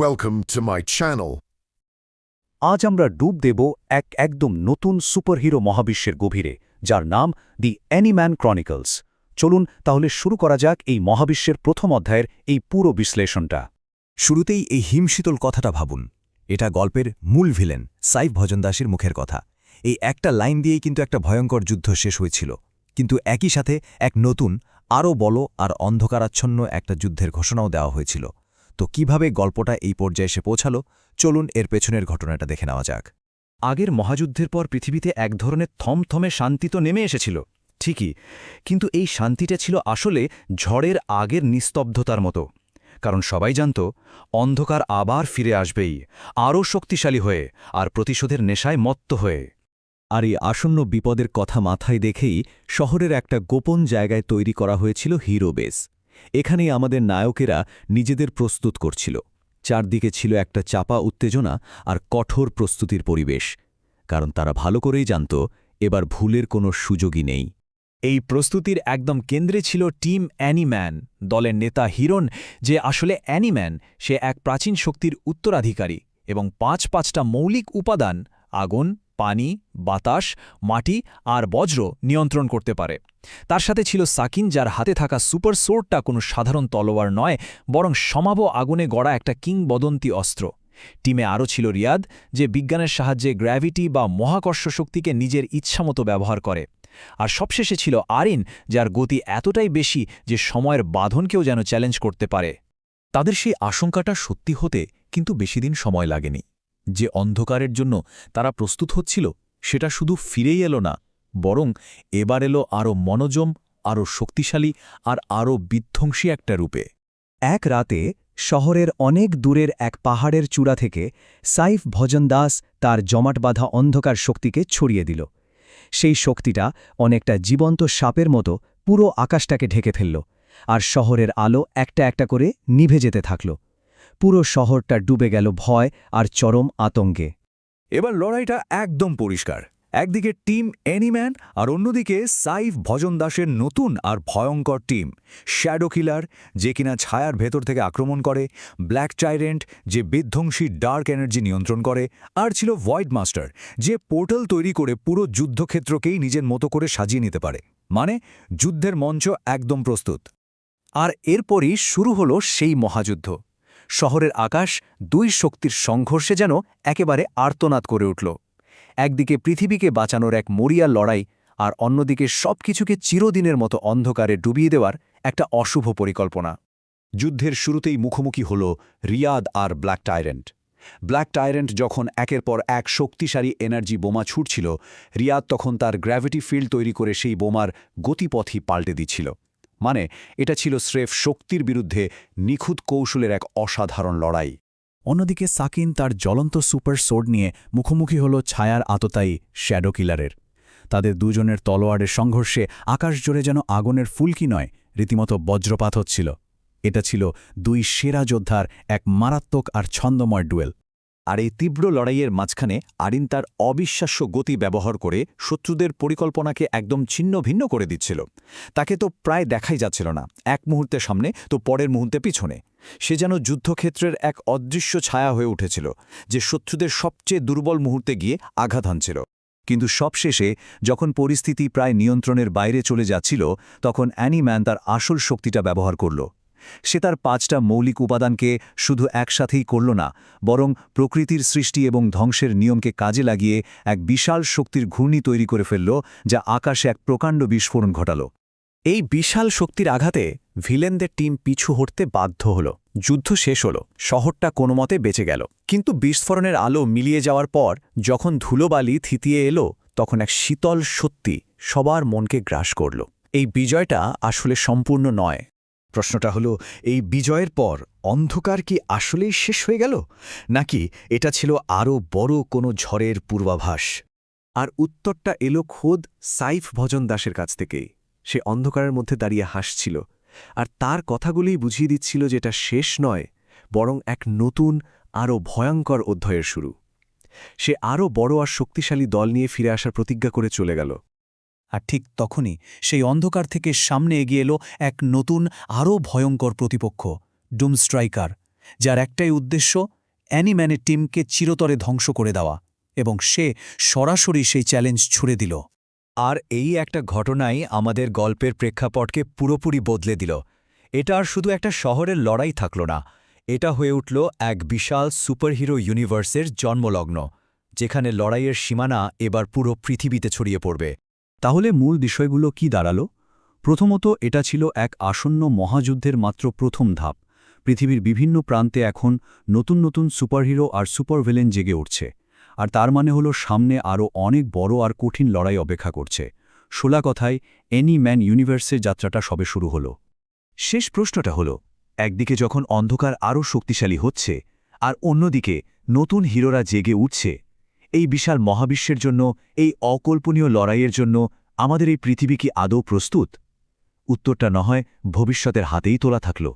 Welcome to my channel. আজ আমরা ডুব দেব একদম নতুন সুপারহিরো মহাবিশ্বের গভীরে, যার নাম দি অ্যানিম্যান ক্রনিকলস। চলুন তাহলে শুরু করা যাক এই মহাবিশ্বের প্রথম অধ্যায়ের এই পুরো বিশ্লেষণটা। শুরুতেই এই হিমশীতল কথাটা ভাবুন। এটা গল্পের মূল ভিলেন সাইফ ভজনদাসের মুখের কথা। এই একটা লাইন দিয়েই কিন্তু একটা ভয়ঙ্কর যুদ্ধ শেষ হয়েছিল, কিন্তু একই সাথে এক নতুন, আরও বড় আর অন্ধকারাচ্ছন্ন একটা যুদ্ধের ঘোষণাও দেওয়া হয়েছিল। তো কিভাবে গল্পটা এই পর্যায়ে এসে পৌঁছালো, চলুন এর পেছনের ঘটনাটা দেখে নেওয়া যাক। আগের মহাযুদ্ধের পর পৃথিবীতে এক ধরনের থমথমে শান্তি তো নেমে এসেছিল, ঠিকই, কিন্তু এই শান্তিটা ছিল আসলে ঝড়ের আগের নিস্তব্ধতার মতো। কারণ সবাই জানত অন্ধকার আবার ফিরে আসবেই, আরও শক্তিশালী হয়ে আর প্রতিশোধের নেশায় মত্ত হয়ে। আর এই আসন্ন বিপদের কথা মাথায় দেখেই শহরের একটা গোপন জায়গায় তৈরি করা হয়েছিল হিরো বেস। এখানেই আমাদের নায়কেরা নিজেদের প্রস্তুত করছিল। চারদিকে ছিল একটা চাপা উত্তেজনা আর কঠোর প্রস্তুতির পরিবেশ, কারণ তারা ভালো করেই জানত এবার ভুলের কোনো সুযোগই নেই। এই প্রস্তুতির একদম কেন্দ্রে ছিল টিম অ্যানিম্যান, দলের নেতা হিরন, যে আসলে অ্যানিম্যান, সে এক প্রাচীন শক্তির উত্তরাধিকারী এবং পাঁচটা মৌলিক উপাদান আগুন, পানি, বাতাস, মাটি আর বজ্র নিয়ন্ত্রণ করতে পারে। তার সাথে ছিল সাকিন, যার হাতে থাকা সুপার সোর্ডটা কোনো সাধারণ তলোয়ার নয়, বরং সমাব আগুনে গড়া একটা কিংবদন্তি অস্ত্র। টিমে আরও ছিল রিয়াদ, যে বিজ্ঞানের সাহায্যে গ্র্যাভিটি বা মহাকর্ষ শক্তিকে নিজের ইচ্ছামতো ব্যবহার করে। আর সবশেষে ছিল আরিন, যার গতি এতটাই বেশি যে সময়ের বাঁধনকেও যেন চ্যালেঞ্জ করতে পারে। তাদের সেই আশঙ্কাটা সত্যি হতে কিন্তু বেশিদিন সময় লাগেনি। যে অন্ধকারের জন্য তারা প্রস্তুত হচ্ছিল সেটা শুধু ফিরেই এলো না, বরং এবার এলো আরও মনোজম, আরও শক্তিশালী আর আরও বিধ্বংসী একটা রূপে। এক রাতে শহরের অনেক দূরের এক পাহাড়ের চূড়া থেকে সাইফ ভজনদাস তার জমাট বাঁধা অন্ধকার শক্তিকে ছড়িয়ে দিল। সেই শক্তিটা অনেকটা জীবন্ত সাপের মতো পুরো আকাশটাকে ঢেকে ফেলল, আর শহরের আলো একটা একটা করে নিভে যেতে থাকল। পুরো শহরটা ডুবে গেল ভয় আর চরম আতঙ্কে। এবার লড়াইটা একদম পরিষ্কার। একদিকে টিম অ্যানিম্যান আর অন্যদিকে সাইফ ভজনদাসের নতুন আর ভয়ঙ্কর টিম শ্যাডো কিলার, যে কিনা ছায়ার ভেতর থেকে আক্রমণ করে, ব্ল্যাক টাইরেন্ট, যে বিধ্বংসী ডার্ক এনার্জি নিয়ন্ত্রণ করে, আর ছিল ভয়েড মাস্টার, যে পোর্টাল তৈরি করে পুরো যুদ্ধক্ষেত্রকেই নিজের মতো করে সাজিয়ে নিতে পারে। মানে যুদ্ধের মঞ্চ একদম প্রস্তুত। আর এরপরই শুরু হলো সেই মহাযুদ্ধ। শহরের আকাশ দুই শক্তির সংঘর্ষে যেন একেবারে আর্তনাদ করে উঠল। একদিকে পৃথিবীকে বাঁচানোর এক মরিয়া লড়াই, আর অন্যদিকে সবকিছুকে চিরদিনের মতো অন্ধকারে ডুবিয়ে দেওয়ার একটা অশুভ পরিকল্পনা। যুদ্ধের শুরুতেই মুখোমুখি হল রিয়াদ আর ব্ল্যাক টাইরেন্ট। ব্ল্যাক টাইরেন্ট যখন একের পর এক শক্তিশালী এনার্জি বোমা ছুটছিল, রিয়াদ তখন তার গ্র্যাভিটি ফিল্ড তৈরি করে সেই বোমার গতিপথই পাল্টে দিচ্ছিল। মানে এটা ছিল স্রেফ শক্তির বিরুদ্ধে নিখুঁত কৌশলের এক অসাধারণ লড়াই। অন্যদিকে সাকিন তার জ্বলন্ত সুপার সোর্ড নিয়ে মুখোমুখি হল ছায়ার আততায়ী শ্যাডো কিলারের। তাদের দুজনের তলোয়ারের সংঘর্ষে আকাশ জুড়ে যেন আগুনের ফুলকি নয়, রীতিমতো বজ্রপাত হচ্ছিল। এটা ছিল দুই সেরা যোদ্ধার এক মারাত্মক আর ছন্দময় ডুয়েল। আর এই তীব্র লড়াইয়ের মাঝখানে আরিন তার অবিশ্বাস্য গতি ব্যবহার করে শত্রুদের পরিকল্পনাকে একদম ছিন্ন ভিন্ন করে দিচ্ছিল। তাকে তো প্রায় দেখাই যাচ্ছিল না, এক মুহূর্তে সামনে তো পরের মুহূর্তে পিছনে। সে যেন যুদ্ধক্ষেত্রের এক অদৃশ্য ছায়া হয়ে উঠেছিল, যে শত্রুদের সবচেয়ে দুর্বল মুহূর্তে গিয়ে আঘাত হানছিল। কিন্তু সবশেষে যখন পরিস্থিতি প্রায় নিয়ন্ত্রণের বাইরে চলে যাচ্ছিল, তখন অ্যানিম্যান তার আসল শক্তিটা ব্যবহার করল। সে তার পাঁচটা মৌলিক উপাদানকে শুধু একসাথেই করল না, বরং প্রকৃতির সৃষ্টি এবং ধ্বংসের নিয়মকে কাজে লাগিয়ে এক বিশাল শক্তির ঘূর্ণি তৈরি করে ফেলল, যা আকাশে এক প্রকাণ্ড বিস্ফোরণ ঘটাল। এই বিশাল শক্তির আঘাতে ভিলেনদের টিম পিছু হটতে বাধ্য হল। যুদ্ধ শেষ হল, শহরটা কোনোমতে বেঁচে গেল। কিন্তু বিস্ফোরণের আলো মিলিয়ে যাওয়ার পর যখন ধুলোবালি থিতিয়ে এলো, তখন এক শীতল সত্যি সবার মনকে গ্রাস করল। এই বিজয়টা আসলে সম্পূর্ণ নয়। প্রশ্নটা হলো, এই বিজয়ের পর অন্ধকার কি আসলেই শেষ হয়ে গেল, নাকি এটা ছিল আরও বড় কোনো ঝড়ের পূর্বাভাস? আর উত্তরটা এলো খোদ সাইফ ভজনদাসের কাছ থেকেই। সে অন্ধকারের মধ্যে দাঁড়িয়ে হাসছিল, আর তার কথাগুলোই বুঝিয়ে দিচ্ছিল যে এটা শেষ নয়, বরং এক নতুন আরও ভয়ঙ্কর অধ্যায়ের শুরু। সে আরও বড় আর শক্তিশালী দল নিয়ে ফিরে আসার প্রতিজ্ঞা করে চলে গেল। আর ঠিক তখনই সেই অন্ধকার থেকে সামনে এগিয়ে এলো এক নতুন আরও ভয়ঙ্কর প্রতিপক্ষ, ডুম স্ট্রাইকার, যার একটাই উদ্দেশ্য অ্যানিম্যানের টিমকে চিরতরে ধ্বংস করে দেওয়া, এবং সে সরাসরি সেই চ্যালেঞ্জ ছুড়ে দিল। আর এই একটা ঘটনাই আমাদের গল্পের প্রেক্ষাপটকে পুরোপুরি বদলে দিল। এটা আর শুধু একটা শহরের লড়াই থাকল না, এটা হয়ে উঠল এক বিশাল সুপারহিরো ইউনিভার্সের জন্মলগ্ন, যেখানে লড়াইয়ের সীমানা এবার পুরো পৃথিবীতে ছড়িয়ে পড়বে। তাহলে মূল বিষয়গুলো কি দাঁড়ালো? প্রথমত, এটা ছিল এক আসন্ন মহাযুদ্ধের মাত্র প্রথম ধাপ। পৃথিবীর বিভিন্ন প্রান্তে এখন নতুন নতুন সুপারহিরো আর সুপারভিলেন জেগে উঠছে, আর তার মানে হলো সামনে আরও অনেক বড় আর কঠিন লড়াই অপেক্ষা করছে। সোলা কথায়, অ্যানিম্যান ইউনিভার্সের যাত্রাটা সবে শুরু হলো। শেষ প্রশ্নটা হলো, একদিকে যখন অন্ধকার আরও শক্তিশালী হচ্ছে আর অন্যদিকে নতুন হিরোরা জেগে উঠছে, এই বিশাল মহাবিশ্বের জন্য, এই অকল্পনীয় লড়াইয়ের জন্য আমাদের এই পৃথিবী কি আদৌ প্রস্তুত? উত্তরটা না হয় ভবিষ্যতের হাতেই তোলা থাকল।